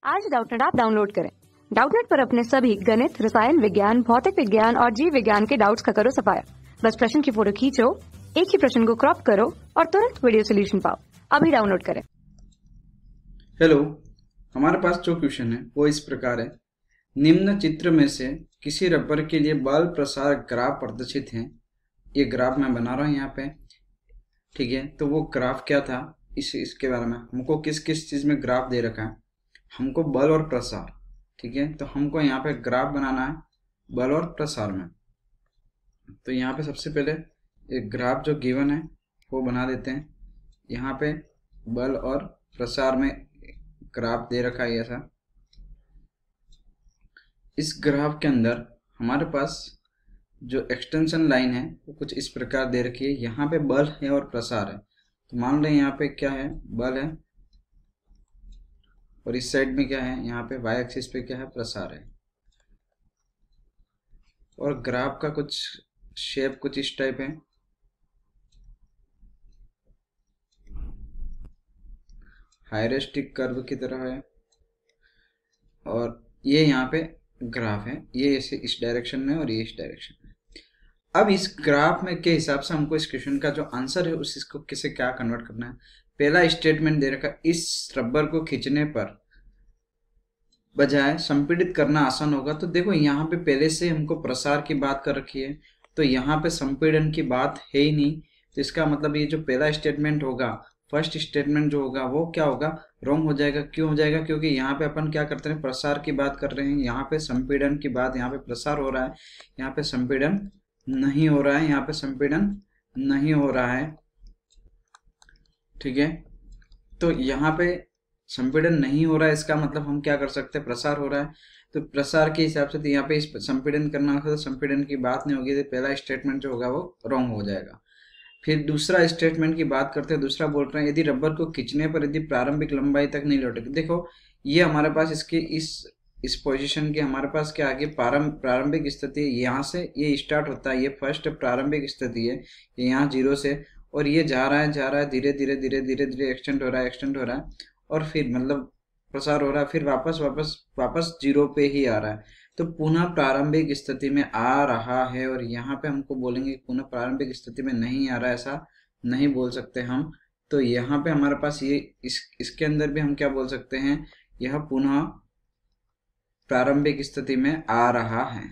आज Doubtnut app download करें। Doubtnut पर अपने सभी गणित, रसायन विज्ञान, भौतिक विज्ञान और जीव विज्ञान के डाउट्स का करो सफाया। बस प्रश्न की फोटो खींचो, एक ही प्रश्न को क्रॉप करो और तुरंत वीडियो सोल्यूशन पाओ। अभी डाउनलोड करें। हेलो, हमारे पास जो क्वेश्चन है वो इस प्रकार है। निम्न चित्र में से किसी रबर के लिए बल प्रसार ग्राफ प्रदर्शित है। ये ग्राफ मैं बना रहा हूँ यहाँ पे, ठीक है। तो वो ग्राफ क्या था, इसके बारे में हमको किस किस चीज में ग्राफ दे रखा है। हमको बल और प्रसार, ठीक है। तो हमको यहाँ पे ग्राफ बनाना है बल और प्रसार में। तो यहाँ पे सबसे पहले एक ग्राफ जो गिवन है वो बना देते हैं। यहाँ पे बल और प्रसार में ग्राफ दे रखा है ऐसा। इस ग्राफ के अंदर हमारे पास जो एक्सटेंशन लाइन है वो कुछ इस प्रकार दे रखी है। यहाँ पे बल है और प्रसार है। तो मान लें यहाँ पे क्या है, बल है, और इस साइड में क्या है, यहाँ पे वाई एक्सिस पे क्या है, प्रसार है। और ग्राफ का कुछ शेप कुछ इस टाइप है। हायरेस्टिक कर्व की तरह है। और ये यहाँ पे ग्राफ है, ये इस डायरेक्शन में और ये इस डायरेक्शन में। अब इस ग्राफ में के हिसाब से हमको इस क्वेश्चन का जो आंसर है उसको किसे क्या कन्वर्ट करना है। पहला स्टेटमेंट दे रखा, इस रबर को खींचने पर बजाय संपीड़ित करना आसान होगा। तो देखो यहाँ पे पहले से हमको प्रसार की बात कर रखी है, तो यहाँ पे संपीड़न की बात है ही नहीं। तो इसका मतलब ये जो पहला स्टेटमेंट होगा, फर्स्ट स्टेटमेंट जो होगा वो क्या होगा, रॉन्ग हो जाएगा। क्यों हो जाएगा? क्योंकि यहाँ पे अपन क्या करते हैं, प्रसार की बात कर रहे हैं। यहाँ पे संपीड़न की बात, यहाँ पे प्रसार हो रहा है, यहाँ पे संपीड़न नहीं हो रहा है, यहाँ पे संपीड़न नहीं हो रहा है, ठीक है। तो यहाँ पे संपीड़न नहीं हो रहा है, इसका मतलब हम क्या कर सकते हैं, प्रसार हो रहा है। तो प्रसार के हिसाब से तो यहाँ पे इस संपीड़न करना होगा, तो संपीड़न की बात नहीं होगी। तो पहला स्टेटमेंट जो होगा वो रॉन्ग हो जाएगा। फिर दूसरा स्टेटमेंट की बात करते हैं। दूसरा बोल रहे हैं यदि रबर को खींचने पर यदि प्रारंभिक लंबाई तक नहीं लौटेगी। देखो ये हमारे पास इसके इस पोजीशन के हमारे पास क्या आगे प्रारंभिक स्थिति है। यहाँ से ये स्टार्ट होता है, ये फर्स्ट प्रारंभिक स्थिति है, ये यहाँ 0 से, और ये जा रहा है धीरे धीरे धीरे धीरे धीरे एक्सटेंड हो रहा है, और फिर मतलब प्रसार हो रहा है, फिर वापस 0 पे ही आ रहा है। तो पुनः प्रारंभिक स्थिति में आ रहा है। और यहाँ पे हमको बोलेंगे पुनः प्रारंभिक स्थिति में नहीं आ रहा है, ऐसा नहीं बोल सकते हम। तो यहाँ पे हमारे पास ये इसके अंदर भी हम क्या बोल सकते हैं, यह पुनः प्रारंभिक स्थिति में आ रहा है,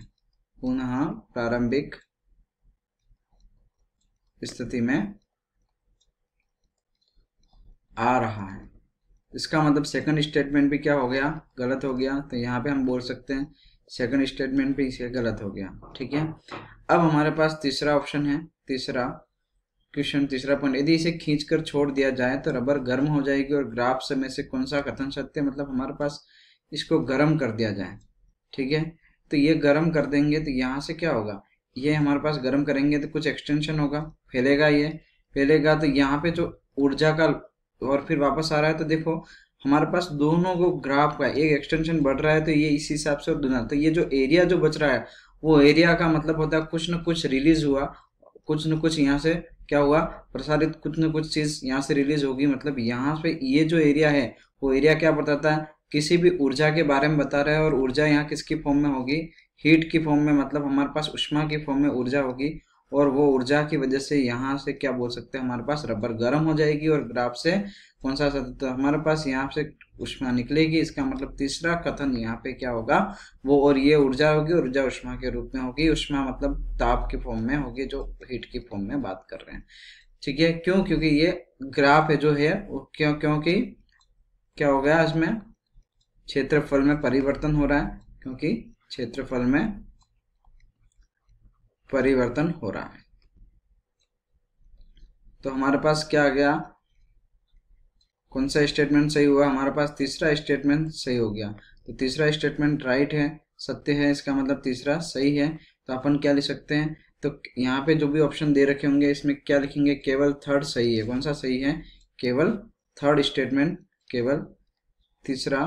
पुनः प्रारंभिक स्थिति में आ रहा है। इसका मतलब सेकंड स्टेटमेंट भी क्या हो गया, गलत हो गया। तो यहाँ पे हम बोल सकते हैं सेकंड स्टेटमेंट भी इसे गलत हो गया, ठीक है। अब हमारे पास तीसरा ऑप्शन है, तीसरा क्वेश्चन, तीसरा पॉइंट, यदि इसे खींचकर छोड़ दिया जाए तो रबर गर्म हो जाएगी और ग्राफ से में से कौन सा कथन सत्य है। मतलब हमारे पास इसको गर्म कर दिया जाए, ठीक है। तो ये गर्म कर देंगे तो यहाँ से क्या होगा, ये हमारे पास गर्म करेंगे तो कुछ एक्सटेंशन होगा, फैलेगा, ये फैलेगा। तो यहाँ पे जो ऊर्जा का और फिर वापस आ रहा है, तो देखो हमारे पास दोनों को ग्राफ का एक एक्सटेंशन बढ़ रहा है, तो ये इस हिसाब से, और दूसरा, तो ये जो एरिया जो बच रहा है वो एरिया का मतलब होता है कुछ न कुछ रिलीज हुआ, कुछ न कुछ यहाँ से क्या हुआ, प्रसारित, कुछ न कुछ चीज यहाँ से रिलीज होगी। मतलब यहाँ पे ये जो एरिया है वो एरिया क्या बताता है, किसी भी ऊर्जा के बारे में बता रहा है। और ऊर्जा यहाँ किसकी फॉर्म में होगी, हीट की फॉर्म में, मतलब हमारे पास उष्मा की फॉर्म में ऊर्जा होगी। और वो ऊर्जा की वजह से यहाँ से क्या बोल सकते हैं, हमारे पास रबर गर्म हो जाएगी और ग्राफ से कौन सा, तो हमारे पास यहाँ से उष्मा निकलेगी। इसका मतलब तीसरा कथन यहाँ पे क्या होगा वो, और ये ऊर्जा होगी, ऊर्जा उष्मा के रूप में होगी। उष्मा मतलब ताप की फॉर्म में होगी, जो हीट की फॉर्म में बात कर रहे हैं, ठीक है। क्यों? क्योंकि ये ग्राफ है जो है वो क्योंकि क्या हो गया, इसमें क्षेत्रफल में परिवर्तन हो रहा है, क्योंकि क्षेत्रफल में परिवर्तन हो रहा है। तो हमारे पास क्या आ गया, कौन सा स्टेटमेंट सही हुआ, हमारे पास तीसरा स्टेटमेंट सही हो गया। तो तीसरा स्टेटमेंट राइट है, सत्य है, इसका मतलब तीसरा सही है। तो अपन क्या लिख सकते हैं, तो यहाँ पे जो भी ऑप्शन दे रखे होंगे इसमें क्या लिखेंगे, केवल थर्ड सही है। कौन सा सही है, केवल थर्ड स्टेटमेंट, केवल तीसरा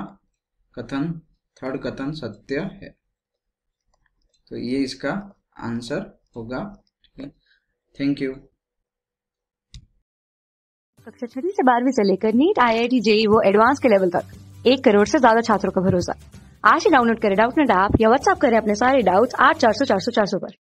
कथन, थर्ड कथन सत्य है। तो ये इसका आंसर होगा, ठीक है। Thank you. कक्षा 6 से 12वीं से लेकर नीट, IIT, JEE वो एडवांस के लेवल तक 1 करोड़ से ज्यादा छात्रों का भरोसा। आज ही डाउनलोड करें डाउटनेट ऐप या व्हाट्सएप करें अपने सारे डाउट्स 8400 400 400 पर।